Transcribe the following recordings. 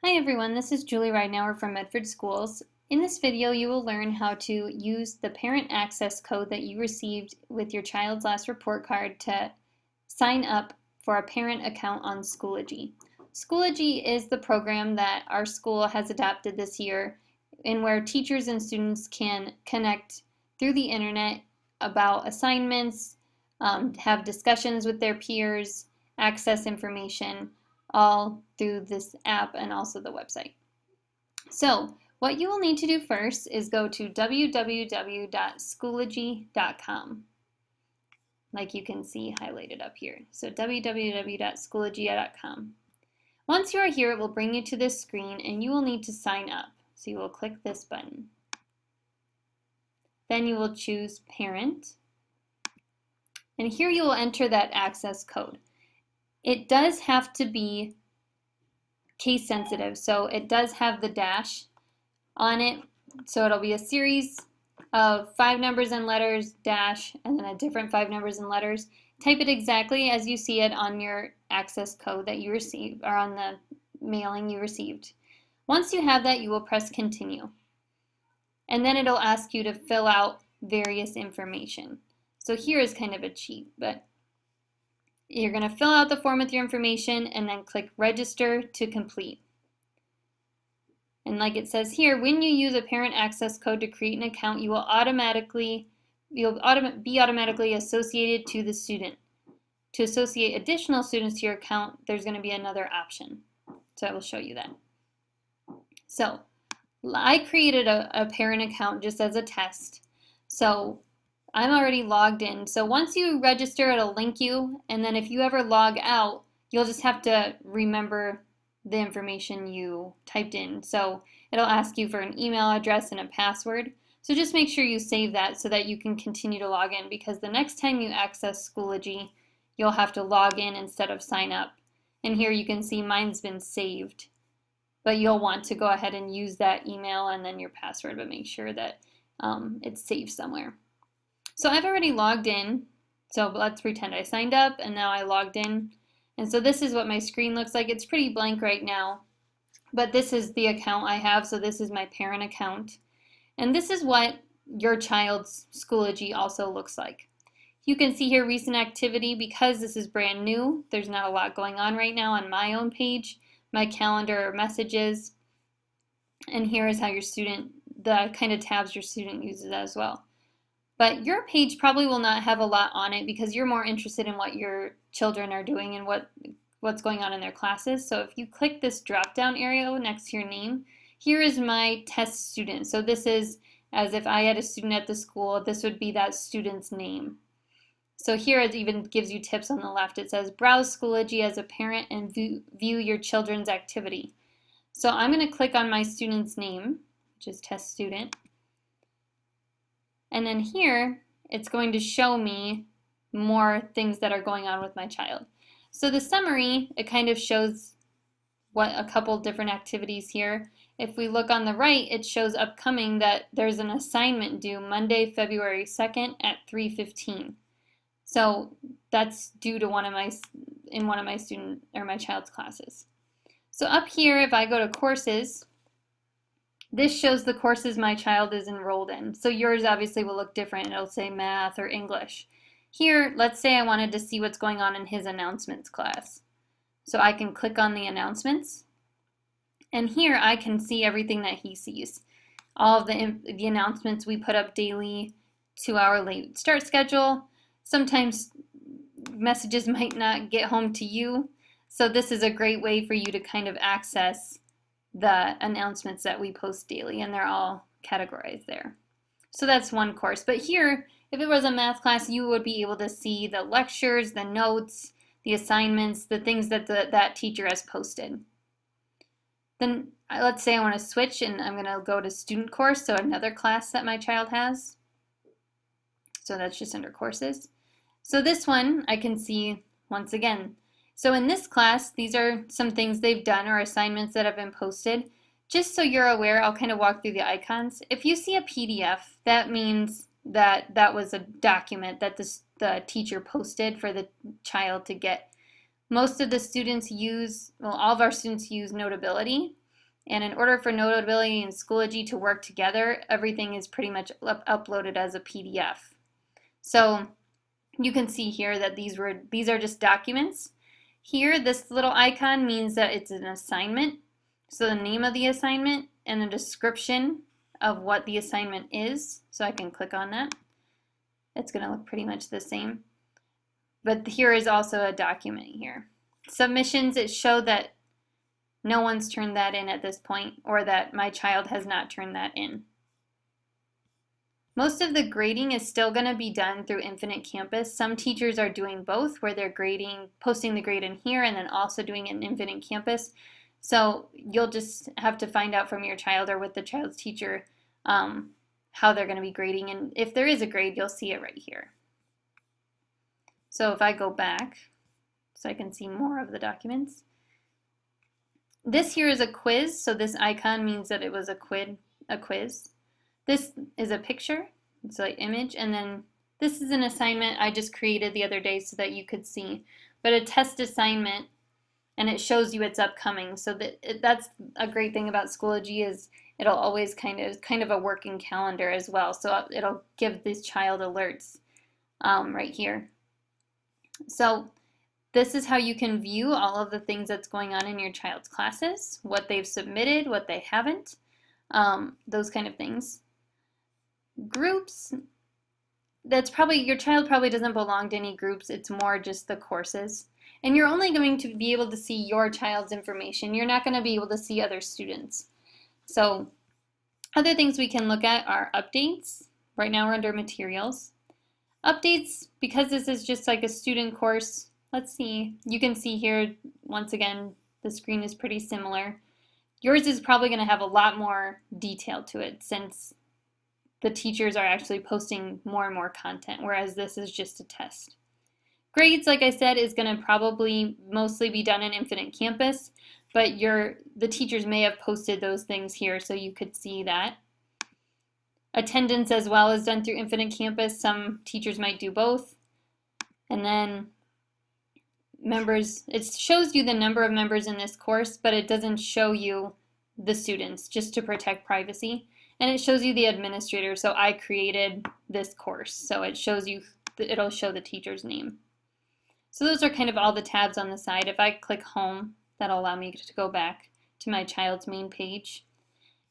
Hi everyone, this is Julie Ridenauer from Medford Schools. In this video, you will learn how to use the parent access code that you received with your child's last report card to sign up for a parent account on Schoology. Schoology is the program that our school has adopted this year and where teachers and students can connect through the internet about assignments, have discussions with their peers, access information, all through this app and also the website. So what you will need to do first is go to www.schoology.com, like you can see highlighted up here. So www.schoology.com. Once you are here, it will bring you to this screen and you will need to sign up. So you will click this button. Then you will choose Parent. And here you will enter that access code. It does have to be case sensitive, so it does have the dash on it. So it'll be a series of 5 numbers and letters, dash, and then a different 5 numbers and letters. Type it exactly as you see it on your access code that you received, or on the mailing you received. Once you have that, you will press continue. And then it'll ask you to fill out various information. So here is kind of a cheat, but you're going to fill out the form with your information and then click register to complete. And like it says here, when you use a parent access code to create an account, you'll be automatically associated to the student. To associate additional students to your account, there's going to be another option. So I will show you that. So I created a parent account just as a test. So I'm already logged in. So once you register, it'll link you, and then if you ever log out, you'll just have to remember the information you typed in. So it'll ask you for an email address and a password. So just make sure you save that so that you can continue to log in, because the next time you access Schoology, you'll have to log in instead of sign up. And here you can see mine's been saved, but you'll want to go ahead and use that email and then your password, but make sure that it's saved somewhere. So I've already logged in, so let's pretend I signed up and now I logged in. And so this is what my screen looks like. It's pretty blank right now, but this is the account I have, so this is my parent account. And this is what your child's Schoology also looks like. You can see here recent activity. Because this is brand new, there's not a lot going on right now on my own page, my calendar or messages, and here is how your student, the kind of tabs your student uses as well. But your page probably will not have a lot on it because you're more interested in what your children are doing and what's going on in their classes. So if you click this drop-down area next to your name, here is my test student. So this is as if I had a student at the school, this would be that student's name. So here it even gives you tips on the left. It says browse Schoology as a parent and view your children's activity. So I'm going to click on my student's name, which is test student. And then here, it's going to show me more things that are going on with my child. So the summary, it kind of shows what a couple different activities here. If we look on the right, it shows upcoming that there's an assignment due Monday, February 2nd at 3:15. So that's due to one of my student or my child's classes. So up here, if I go to courses, this shows the courses my child is enrolled in. So yours obviously will look different. It'll say math or English. Here, let's say I wanted to see what's going on in his announcements class. So I can click on the announcements. And here I can see everything that he sees. All of the announcements we put up daily, 2-hour late start schedule. Sometimes messages might not get home to you. So this is a great way for you to kind of access the announcements that we post daily, and they're all categorized there. So that's one course. But here, if it was a math class, you would be able to see the lectures, the notes, the assignments, the things that that teacher has posted. Then let's say I want to switch and I'm going to go to student course, so another class that my child has. So that's just under courses. So this one I can see once again. So in this class, these are some things they've done or assignments that have been posted. Just so you're aware, I'll kind of walk through the icons. If you see a PDF, that means that that was a document that the teacher posted for the child to get. Most of the students use, well, all of our students use Notability. And in order for Notability and Schoology to work together, everything is pretty much uploaded as a PDF. So you can see here that these are just documents. Here, this little icon means that it's an assignment. So the name of the assignment and the description of what the assignment is. So I can click on that. It's going to look pretty much the same. But here is also a document here. Submissions, it showed that no one's turned that in at this point, or that my child has not turned that in. Most of the grading is still going to be done through Infinite Campus. Some teachers are doing both, where they're grading, posting the grade in here, and then also doing it in Infinite Campus. So you'll just have to find out from your child or with the child's teacher how they're going to be grading. And if there is a grade, you'll see it right here. So if I go back, so I can see more of the documents. This here is a quiz, so this icon means that it was a quiz. This is a picture, it's like image, and then this is an assignment I just created the other day so that you could see. But a test assignment, and it shows you it's upcoming. So that's a great thing about Schoology, is it'll always kind of a working calendar as well. So it'll give this child alerts right here. So this is how you can view all of the things that's going on in your child's classes, what they've submitted, what they haven't, those kind of things. Groups, your child probably doesn't belong to any groups. It's more just the courses. And you're only going to be able to see your child's information. You're not going to be able to see other students. So other things we can look at are updates. Right now we're under materials. Updates, because this is just like a student course, let's see, you can see here, once again, the screen is pretty similar. Yours is probably going to have a lot more detail to it since the teachers are actually posting more and more content, whereas this is just a test. Grades, like I said, is going to probably mostly be done in Infinite Campus, but the teachers may have posted those things here so you could see that. Attendance as well is done through Infinite Campus. Some teachers might do both. And then members, it shows you the number of members in this course, but it doesn't show you the students, just to protect privacy. And it shows you the administrator. So I created this course, so it shows you, it'll show the teacher's name. So those are kind of all the tabs on the side. If I click home, that'll allow me to go back to my child's main page.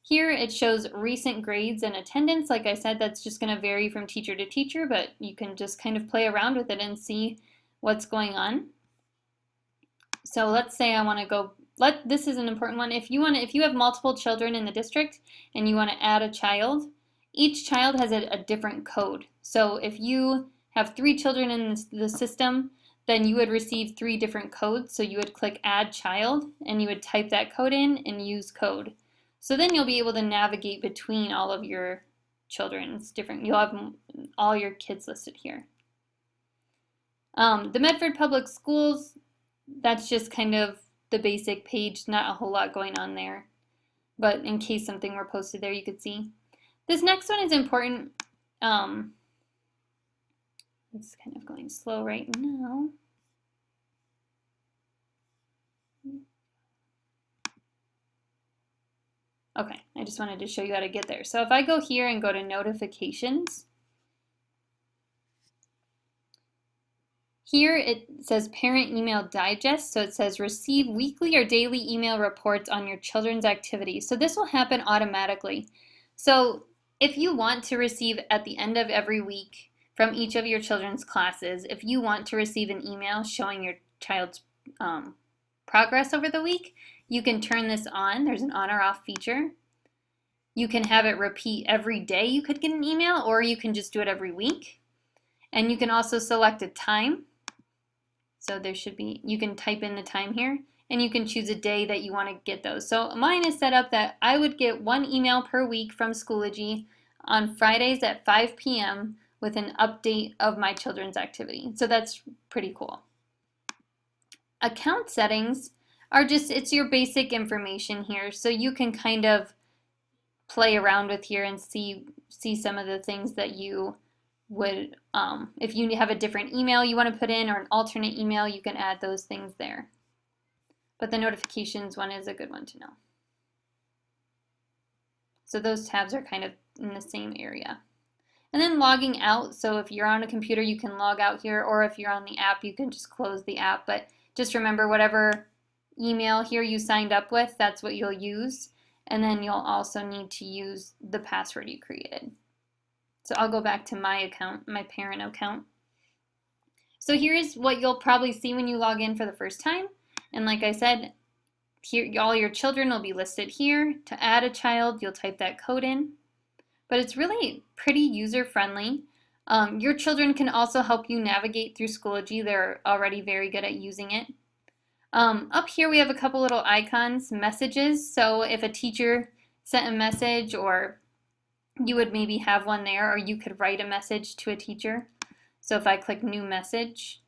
Here it shows recent grades and attendance. Like I said, that's just going to vary from teacher to teacher, but you can just kind of play around with it and see what's going on. So let's say I want to go, this is an important one. If you have multiple children in the district and you want to add a child, each child has a different code. So if you have 3 children in the system, then you would receive 3 different codes. So you would click Add Child, and you would type that code in and use code. So then you'll be able to navigate between all of your children's different, you'll have all your kids listed here. The Medford Public Schools, that's just kind of the basic page, not a whole lot going on there. But in case something were posted there, you could see. This next one is important. It's kind of going slow right now. Okay, I just wanted to show you how to get there. So if I go here and go to notifications, here it says Parent Email Digest. So it says receive weekly or daily email reports on your children's activities. So this will happen automatically. So if you want to receive at the end of every week from each of your children's classes, if you want to receive an email showing your child's progress over the week, you can turn this on. There's an on or off feature. You can have it repeat every day. You could get an email, or you can just do it every week. And you can also select a time. So there should be, you can type in the time here, and you can choose a day that you want to get those. So mine is set up that I would get 1 email per week from Schoology on Fridays at 5 p.m. with an update of my children's activity. So that's pretty cool. Account settings are just, it's your basic information here. So you can kind of play around with here and see some of the things that you would, if you have a different email you want to put in or an alternate email, you can add those things there. But the notifications one is a good one to know. So those tabs are kind of in the same area. And then logging out, so if you're on a computer, you can log out here, or if you're on the app, you can just close the app. But just remember, whatever email here you signed up with, that's what you'll use. And then you'll also need to use the password you created. So I'll go back to my account, my parent account. So here's what you'll probably see when you log in for the first time. And like I said, here all your children will be listed here. To add a child, you'll type that code in. But it's really pretty user-friendly. Your children can also help you navigate through Schoology. They're already very good at using it. Up here we have a couple little icons, messages. So if a teacher sent a message, or you would maybe have one there, or you could write a message to a teacher. So if I click new message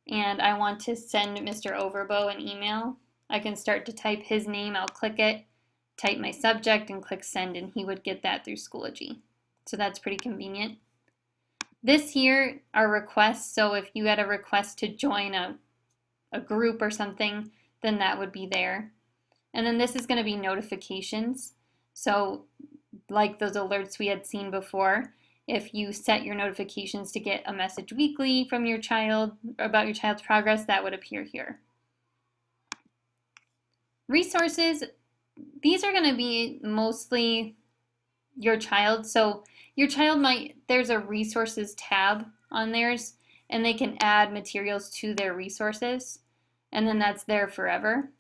and I want to send Mr. Overbo an email, I can start to type his name. I'll click it, type my subject, and click send, and he would get that through Schoology. So that's pretty convenient. This here are requests. So if you had a request to join a group or something, then that would be there. And then this is going to be notifications. So like those alerts we had seen before, if you set your notifications to get a message weekly from your child about your child's progress, that would appear here. Resources, these are going to be mostly your child. So your child might, there's a resources tab on theirs, and they can add materials to their resources, and then that's there forever.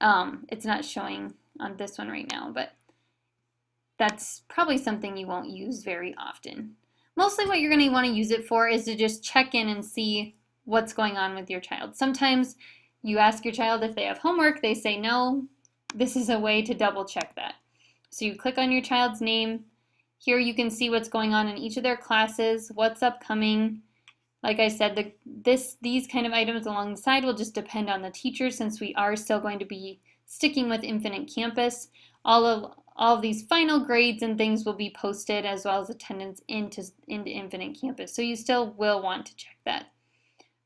It's not showing on this one right now, but that's probably something you won't use very often. Mostly what you're going to want to use it for is to just check in and see what's going on with your child. Sometimes you ask your child if they have homework, they say no. This is a way to double check that. So you click on your child's name. Here you can see what's going on in each of their classes, what's upcoming. Like I said, these kind of items along the side will just depend on the teacher, since we are still going to be sticking with Infinite Campus. All of these final grades and things will be posted, as well as attendance into Infinite Campus. So you still will want to check that.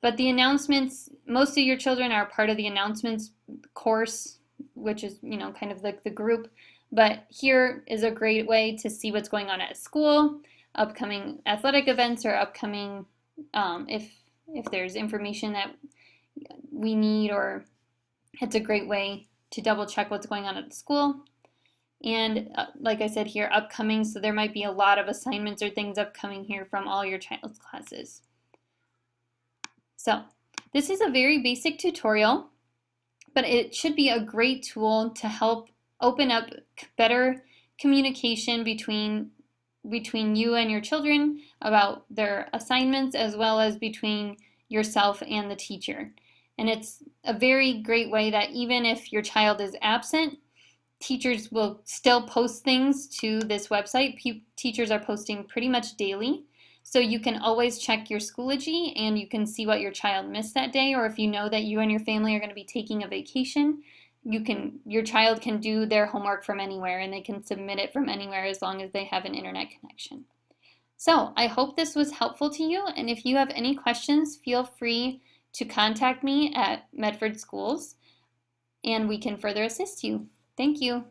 But the announcements, most of your children are part of the announcements course, which is, you know, kind of like the group. But here is a great way to see what's going on at school, upcoming athletic events, or upcoming, if there's information that we need, or it's a great way to double check what's going on at the school. And like I said here, upcoming, so there might be a lot of assignments or things upcoming here from all your child's classes. So this is a very basic tutorial, but it should be a great tool to help open up better communication between you and your children about their assignments, as well as between yourself and the teacher. And it's a very great way that even if your child is absent, teachers will still post things to this website. Teachers are posting pretty much daily. So you can always check your Schoology, and you can see what your child missed that day, or if you know that you and your family are going to be taking a vacation, your child can do their homework from anywhere, and they can submit it from anywhere as long as they have an internet connection. So I hope this was helpful to you, and if you have any questions, feel free to contact me at Medford Schools, and we can further assist you. Thank you.